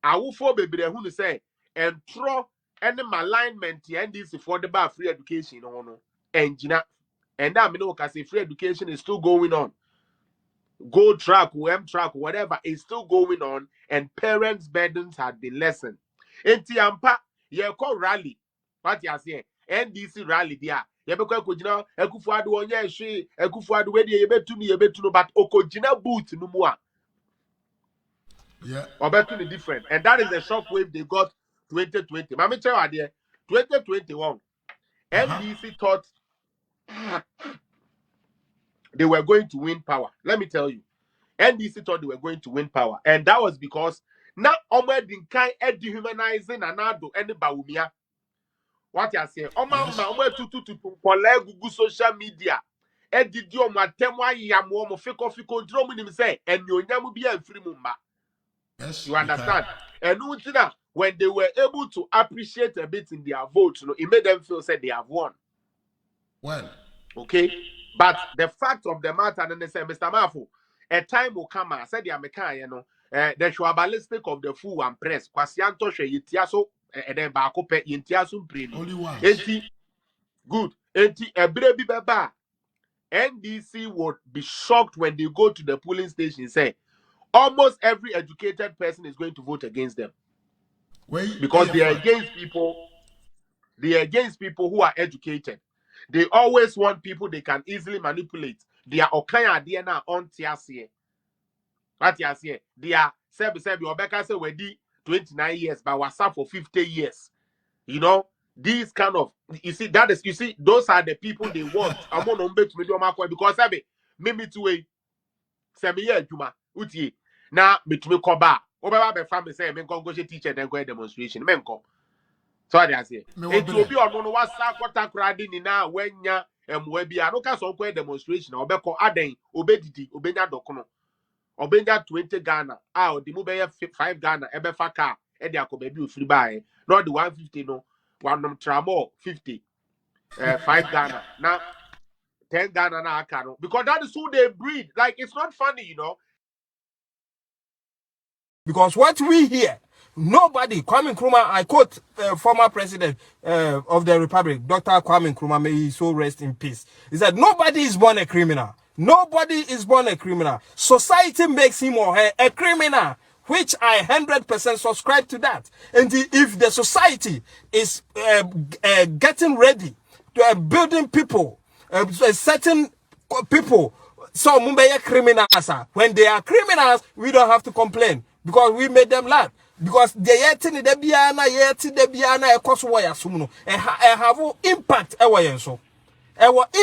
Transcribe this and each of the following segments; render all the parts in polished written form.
awofo bebre hu no say entro any alignment NDC for the bar free education no engina and that me know say free education is still going on. Go track, WM track, whatever is still going on, and parents' burdens had been lessened. Entiampa, ye call rally. What you say? NDC rally there. Ye be kwa kujina, ekufuadu onye shi, ekufuadu wedi ye betu no, but okojina boot no more. Yeah. Or betu ni different, and that is the shockwave they got 2020. Mami tell you there, 2021. NDC thought they were going to win power. Let me tell you. NDC thought they were going to win power, and that was because now Omo Dinkai dehumanizing anado any baumia. What you say? Omo to Google social media. Did you matemwa yamu fiko drum him say and you nyamu be a free mumba. Yes. You understand? And when they were able to appreciate a bit in their vote, it made them feel say they have won. Well. Okay, but the fact of the matter, and they say, Mr. Mafu, a time will come. I said, "The the shwabalistic of the fool and press. Kwasianto she yitiaso, and then bakope yitiaso preni. Only one. Good. Ebi beba. NDC would be shocked when they go to the polling station and say, almost every educated person is going to vote against them. Because they are against people. They are against people who are educated. They always want people they can easily manipulate. They are okaya DNA on tiasie. What you say? They are sebi Obeka say we di 29 years, but was for 50 years. You know, these kind of those are the people they want. I'm on to medium because sebi me to way sebi year juma uti na me to me koba. Obeba be family say me go teacher then go demonstration. Menko. So I say, it will be on one sakwata crowding in now when ya webi. I don't care so demonstration. Obeko aden obedidi obenya dokono obenya 20 Ghana. Ah, the move 5 Ghana. Ebe faka e de akobebi free buy. Not the 150 no. One tramo 50. 5 Ghana. Now 10 Ghana na akano because that is who they breed. Like it's not funny, you know. Because what we hear, nobody, Kwame Nkrumah, I quote former president of the Republic, Dr. Kwame Nkrumah, may he so rest in peace. He said, nobody is born a criminal. Nobody is born a criminal. Society makes him or her a criminal, which I 100% subscribe to that. And if the society is getting ready to building people, certain people, so Mumbai criminals, when they are criminals, we don't have to complain. Because we made them laugh. Because the yeti de biana ekoswaya sumno have impact ewayenso.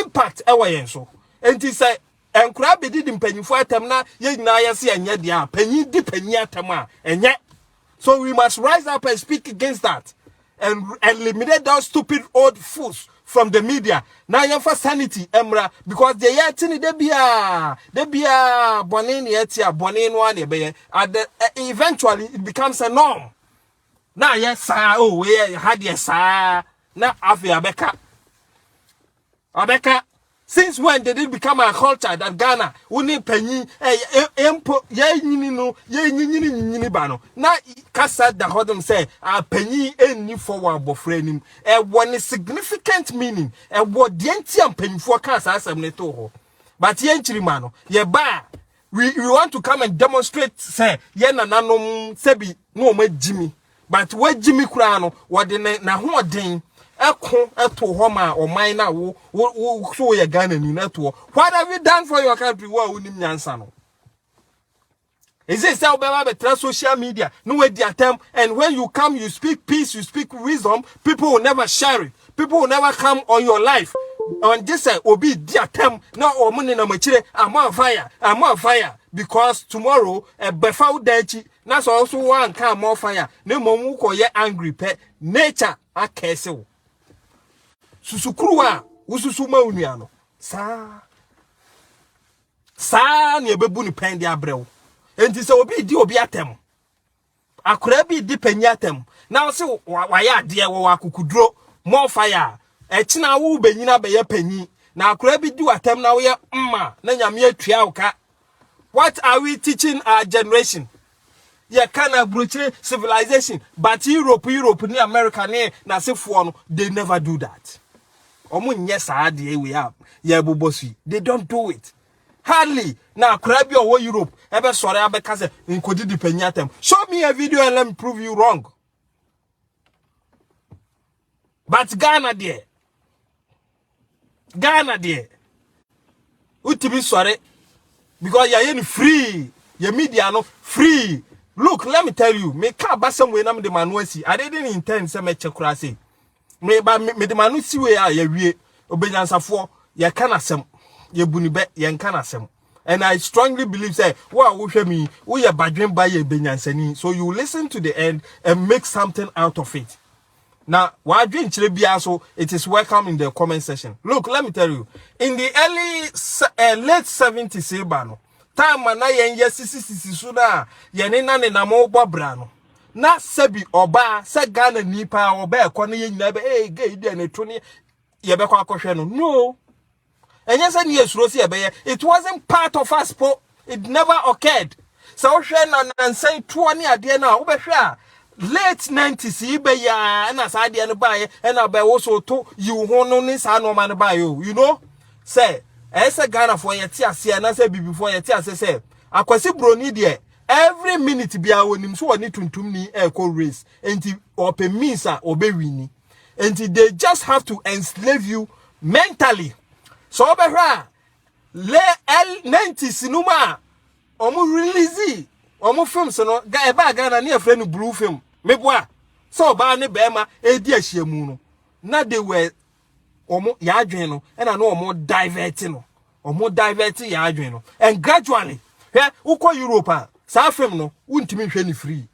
Impact ewayenso. And he say enkura be did mpanyifo atem na ye nyina yesi enye dia panyi di panyi atem a enye. So we must rise up and speak against that and eliminate those stupid old fools from the media. Now you for sanity, Emra, because the yetini de bia bonin yetia bonin one be eventually it becomes a norm. Now yes, oh we had yes, now after Abeka. Since when did it become a culture that Ghana uni penny empo ye bano na kasa da hodem say a penny any forward bofrenim one significant meaning what the entiam penny for kasa asem ho but ye nchirimano ye ba we want to come and demonstrate say ye nanom sebi no ma Jimmy but what Jimmy Krano what the na ho den Eko eto homa o mine na wo so ye Ghana ni neto. What have you done for your country? Wo unim nyansa no. Is it say be social media? No way the attempt and when you come you speak peace, you speak wisdom, people will never share it. People will never come on your life. On this say obi the attempt na o money na machire I'm on fire because tomorrow a befa udachi na so also one come more fire. No momu ko ye angry pe nature akese. Susukruwa ususuma unuano sa ne bebu ni pen dia brew enti se obi di obi atem akora bi di panyi atem na se waya ade wo akukuduro more fire ekina wo benyina be ye panyi na akora bi di atem na wo ye mma na nyame atua uka. What are we teaching our generation? Yeah, kind of brutal civilization, but Europe, ni America, na se for they never do that. Yes, we have. Yeah, Bubosi. They don't do it. Hardly. Now, Caribbean or Europe. Ever sorry, I because in Kodi di Penyatem. Show me a video and let me prove you wrong. But Ghana there. Utibi sorry. Because you're free. Your media no free. Look, let me tell you. Me can't buy some way na me the manuasi. I didn't intend to make check me the manu si we a ye wie obenyansafo ye kana asem ye bunibe ye nkana asem. And I strongly believe say wo hwe mi wo ye badwen ba ye benyansani, so you listen to the end and make something out of it. Now wadwen chire bia so it is welcome in the comment section. Look, let me tell you, in the late 70s ba no time na ye sisi so na ye ne na mo bobra no na sebi oba se Ghana nipa oba ekono ye nyina be gay dey na to ne ye be kwa akohwe no enye se ne yesuro si ebe ye, it wasn't part of us po, it never occurred. So hwe na nansan to ne ade na wo be hwe a late 90s ibe ya na sa ade no ba ye na ba wo so to you ho no ni sa no ma no ba yo, you know say ese Ghana for ye ti ase na say bibi for ye ti ase say akwasi broni de every minute bia wonim so woni tuntum ni echo race enti ope means a obewini enti they just have to enslave you mentally. So obehwa le L90s numa omu release omu films no ga eba Ghana na efre no blue film meboa so ba ne bema edi ahyiamu no na they were omu ya adwen no na no omu divert ya adwen no, and gradually here uko Europe sa film no untimi hwe ni free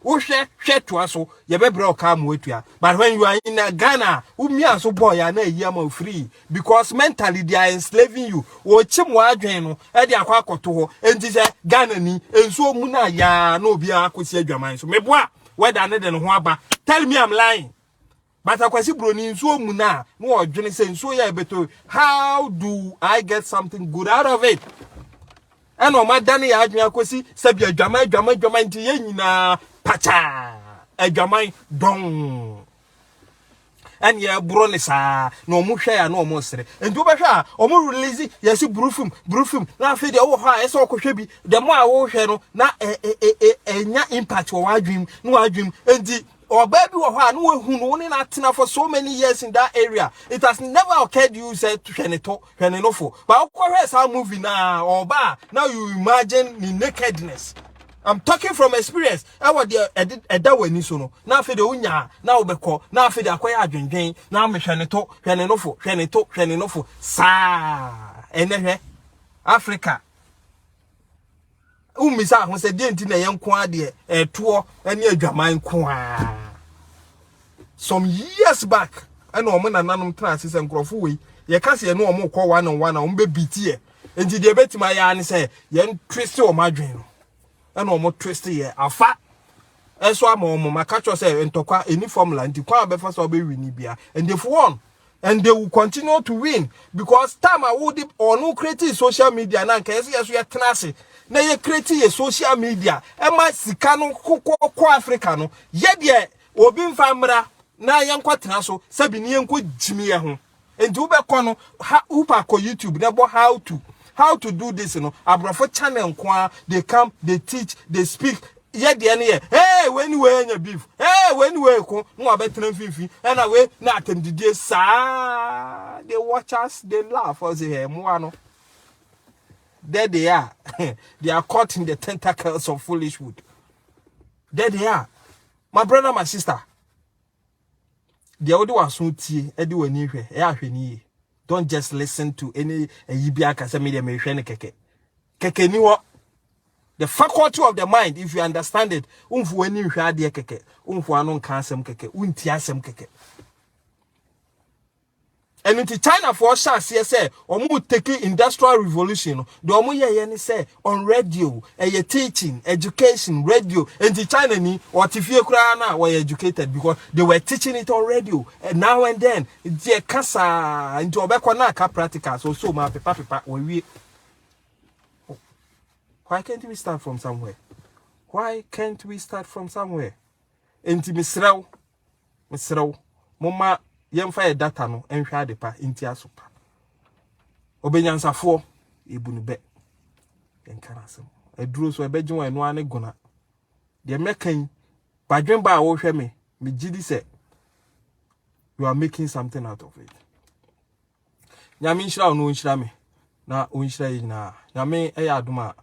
wo hwe to aso ye bebre o ka mo atua, but when you are in Ghana umi aso boy ya na yi am free because mentally they are enslaving you. Wo chim wa adwen no e de akwa akoto ho enti se Ghana ni enso mu na ya na obi akosi adwaman so meboa whether ne de no ho aba, tell me I'm lying. But akwasi broni enso mu na no odwene se enso ya beto, how do I get something good out of it? And o madane ya adwen akosi sabi adwaman nti ye nyina pacha adwaman don and ye broni sa no mu hwe ya no mo sere enti wo behwa o mu release yesi brufum na afi de wo ha ese okohwe bi de mo a wo hwe no na enya impact wo adwem no adwem enti or baby or no who not for so many years in that area. It has never occurred you said to Shenenofo. But of course, I'm moving now or bar. Now you imagine the nakedness. I'm talking from experience. I was there at that way, Nisono. Now for the unya, now beko, now for the acquire drinking, now me Shenenofo, sa and then Africa. Umisa who said didn't in a young quadie a tour and near Jamaican qua. Some years back, I know man and nanum trances and crofui. Ye can't see no more call 1-on-1 on baby tea. And did you bet my yarn say, yen twist or my dream? And no more twisty ye, a fat. And so I'm on my catcher say and talk any formula and to quite before so be winibia. And they've won. And they will continue to win because time I would or no creative social media and can see as we are tenacity. Na ye create a social media e ma sika no ko africano ye de obi mfamra na ye nkwatena so sabi ne enko jimi ye ho enti wo be ko no upa ko YouTube na bo how to do this no abrafo channel nko they come they teach they speak ye de ne ye hey when we nya beef hey when we ko no abetena fifi and we na atendide sa they watch us they laugh as he mo ano. There they are. They are caught in the tentacles of foolishwood. There they are. My brother, my sister. The other was so tea, don't just listen to any Yibiaka media keke. Keke niwa. The faculty of the mind, if you understand it, when you had the keke, anon kansem keke, untiasem keke. And in China for us, say, omu taking industrial revolution. The omu ye say on radio, teaching, education, radio. And in China ni what if you were educated because they were teaching it on radio. And now and then, it's kasa into obekwana ka practical. So my paper we. Why can't we start from somewhere? Why can't we start from somewhere? Enti misrew mama yemfa e data no enhwe adepa enti asopa obenyansafo ebunu be enkarasem eduro so ebegye wan no ane gona de mekan badwen ba wo hwe me gidi se you are making something out of it. Nyame nshira no nshira me na onshira yina nyame eya adoma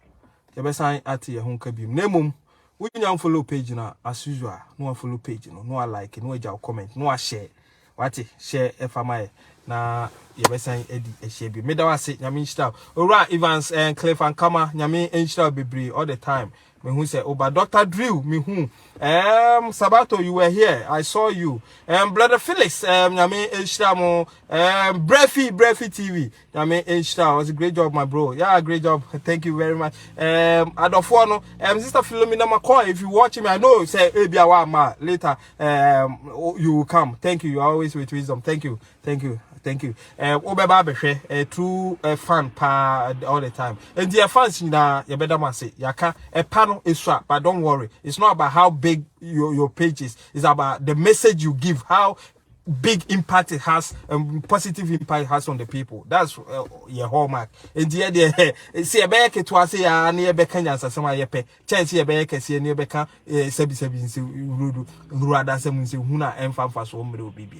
yebesan ate ye honka bim nemum we follow page na as usual no follow page no like no comment no share what share FMI na yebesan edi e share bi meda wase nyame nshira ora Evans and Cliff and Kama nyame nshira bebre all the time me who say oba Dr. Drill me who Sabato you were here I saw you brother Felix nyame nshira mo Brefi TV nyame nshira was a great job my bro yeah great job thank you very much Adofo no sister Philomena McCoy if you watching me I know say ebia wa ma later you will come thank you always with wisdom thank you obeba behwe true fan pa all the time and their fans na you better man say yaka panel is swap but don't worry it's not about how big your page is it's about the message you give how big impact it has positive impact it has on the people that's your hallmark and the see ebe ke to say ya na ebe kan yansasema yepe chance ebe ke see na ebe kan sebi rudu ruada sem nse huna emfa so mre obibi